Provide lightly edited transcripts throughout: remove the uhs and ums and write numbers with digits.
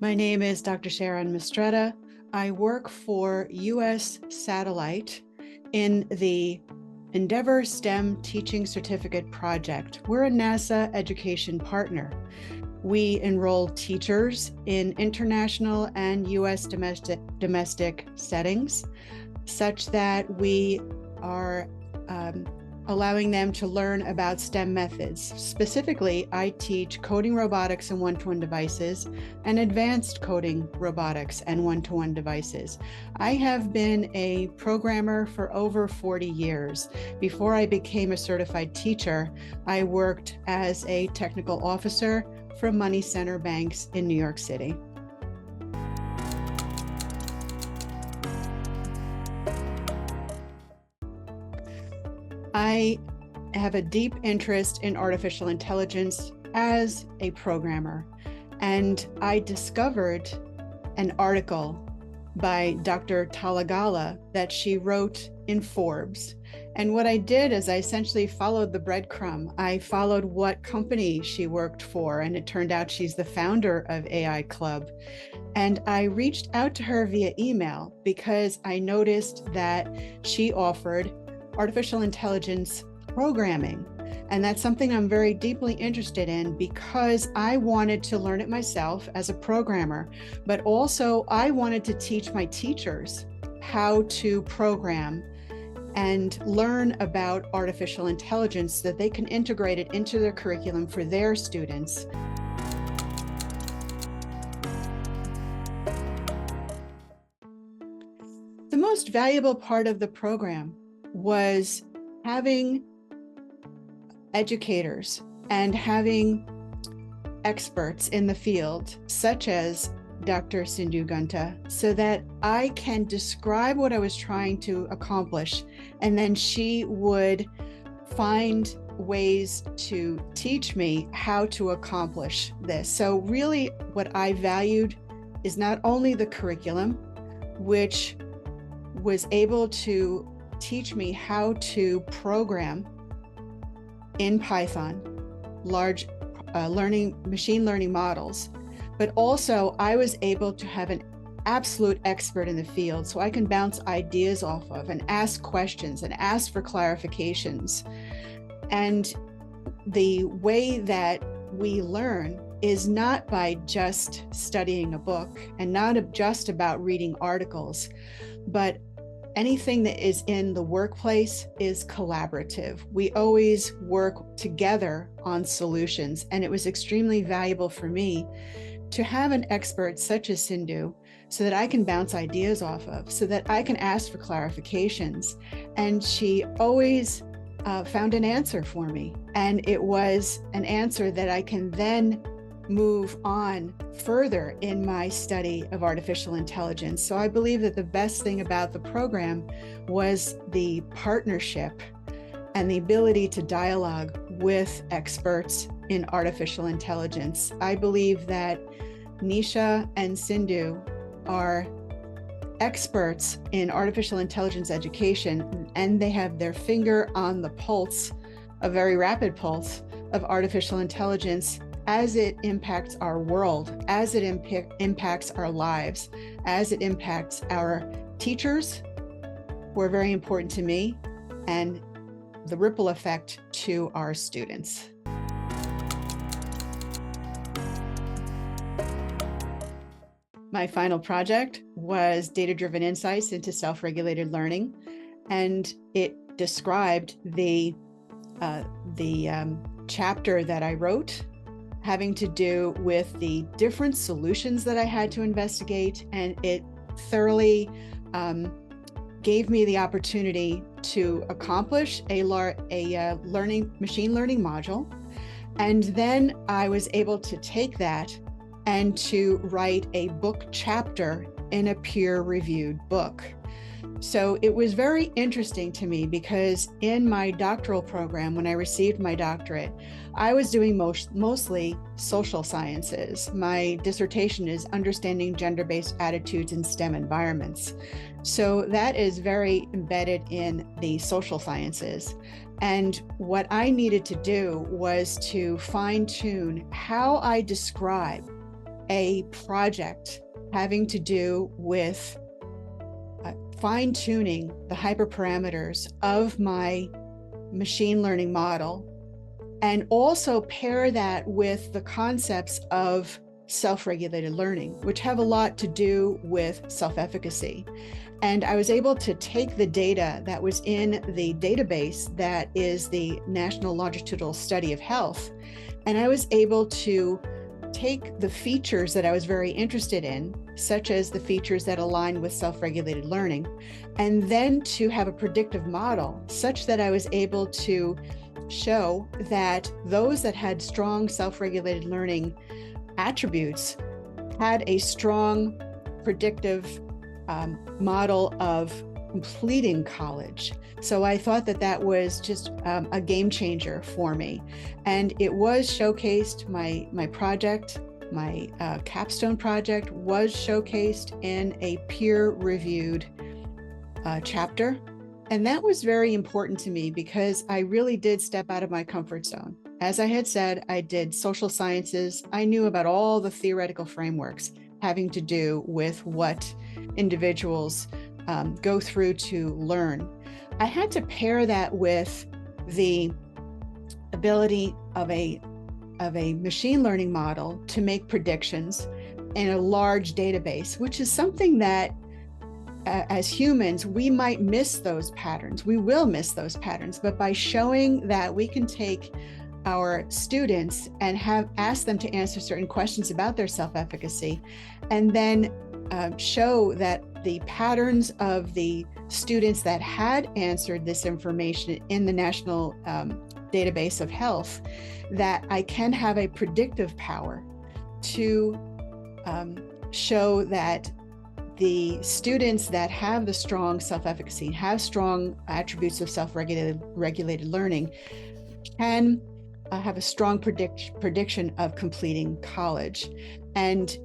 My name is Dr. Sharon Mistretta. I work for U.S. Satellite in the Endeavor STEM Teaching Certificate Project. We're a NASA education partner. We enroll teachers in international and U.S. domestic settings, such that we are allowing them to learn about STEM methods. Specifically, I teach coding robotics and one-to-one devices and advanced coding robotics and one-to-one devices. I have been a programmer for over 40 years. Before I became a certified teacher, I worked as a technical officer for money center banks in New York City. I have a deep interest in artificial intelligence as a programmer, and I discovered an article by Dr. Talagala that she wrote in Forbes. And what I did is I essentially followed the breadcrumb. I followed what company she worked for, and it turned out she's the founder of AI Club. And I reached out to her via email because I noticed that she offered artificial intelligence programming. And that's something I'm very deeply interested in because I wanted to learn it myself as a programmer, but also I wanted to teach my teachers how to program and learn about artificial intelligence so that they can integrate it into their curriculum for their students. The most valuable part of the program was having educators and having experts in the field, such as Dr. Sindhu Gunta, so that I can describe what I was trying to accomplish, and then she would find ways to teach me how to accomplish this. So really what I valued is not only the curriculum, which was able to teach me how to program in Python, large machine learning models, but also I was able to have an absolute expert in the field so I can bounce ideas off of and ask questions and ask for clarifications. And the way that we learn is not by just studying a book and not just about reading articles, but anything that is in the workplace is collaborative. We always work together on solutions, and it was extremely valuable for me to have an expert such as Sindhu so that I can bounce ideas off of, so that I can ask for clarifications. And she always found an answer for me, and it was an answer that I can then move on further in my study of artificial intelligence. So I believe that the best thing about the program was the partnership and the ability to dialogue with experts in artificial intelligence. I believe that Nisha and Sindhu are experts in artificial intelligence education, and they have their finger on the pulse, a very rapid pulse of artificial intelligence as it impacts our world, as it impacts our lives, as it impacts our teachers, who are very important to me, and the ripple effect to our students. My final project was data-driven insights into self-regulated learning, and it described the chapter that I wrote having to do with the different solutions that I had to investigate, and it thoroughly gave me the opportunity to accomplish a machine learning module. And then I was able to take that and to write a book chapter in a peer-reviewed book. So it was very interesting to me because in my doctoral program, when I received my doctorate, I was doing mostly social sciences. My dissertation is understanding gender-based attitudes in STEM environments. So that is very embedded in the social sciences. And what I needed to do was to fine-tune how I describe a project having to do with fine-tuning the hyperparameters of my machine learning model, and also pair that with the concepts of self-regulated learning, which have a lot to do with self-efficacy. And I was able to take the data that was in the database that is the National Longitudinal Study of Health, and I was able to take the features that I was very interested in, such as the features that align with self-regulated learning, and then to have a predictive model such that I was able to show that those that had strong self-regulated learning attributes had a strong predictive model of completing college. So I thought that that was just a game changer for me. And it was showcased, my project, my capstone project was showcased in a peer-reviewed chapter. And that was very important to me because I really did step out of my comfort zone. As I had said, I did social sciences. I knew about all the theoretical frameworks having to do with what individuals go through to learn. I had to pair that with the ability of a machine learning model to make predictions in a large database, which is something that as humans, we might miss those patterns. We will miss those patterns, but by showing that we can take our students and ask them to answer certain questions about their self-efficacy, and then show that the patterns of the students that had answered this information in the National Database of Health, that I can have a predictive power to show that the students that have the strong self-efficacy, have strong attributes of self-regulated learning, can have a strong prediction of completing college. And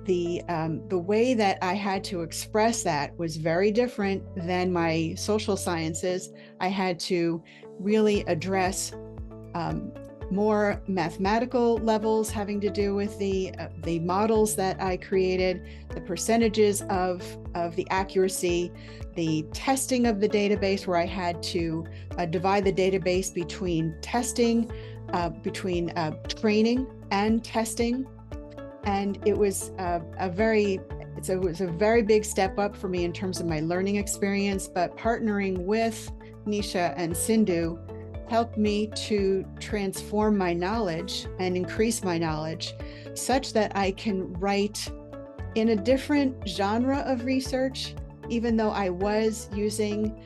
the way that I had to express that was very different than my social sciences. I had to really address more mathematical levels having to do with the models that I created, the percentages of the accuracy, the testing of the database, where I had to divide the database between testing, between training and testing. And it was a very big step up for me in terms of my learning experience, but partnering with Nisha and Sindhu helped me to transform my knowledge and increase my knowledge such that I can write in a different genre of research. Even though I was using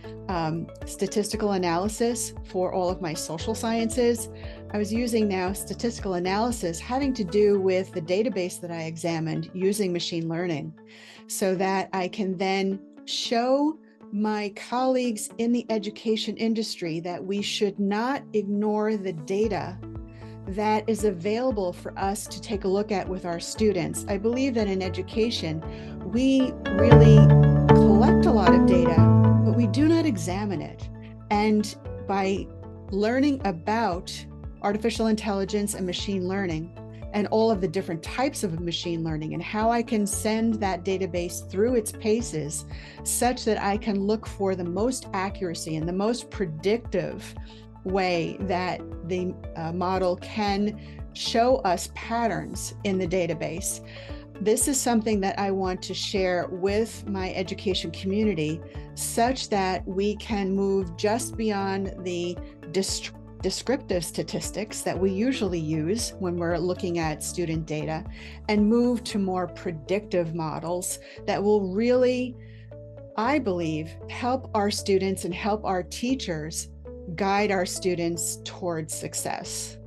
statistical analysis for all of my social sciences, I was using now statistical analysis having to do with the database that I examined using machine learning, so that I can then show my colleagues in the education industry that we should not ignore the data that is available for us to take a look at with our students. I believe that in education, we really collect a lot of data, but we do not examine it. And by learning about artificial intelligence and machine learning, and all of the different types of machine learning, and how I can send that database through its paces such that I can look for the most accuracy and the most predictive way that the model can show us patterns in the database. This is something that I want to share with my education community such that we can move just beyond the descriptive statistics that we usually use when we're looking at student data and move to more predictive models that will really, I believe, help our students and help our teachers guide our students towards success.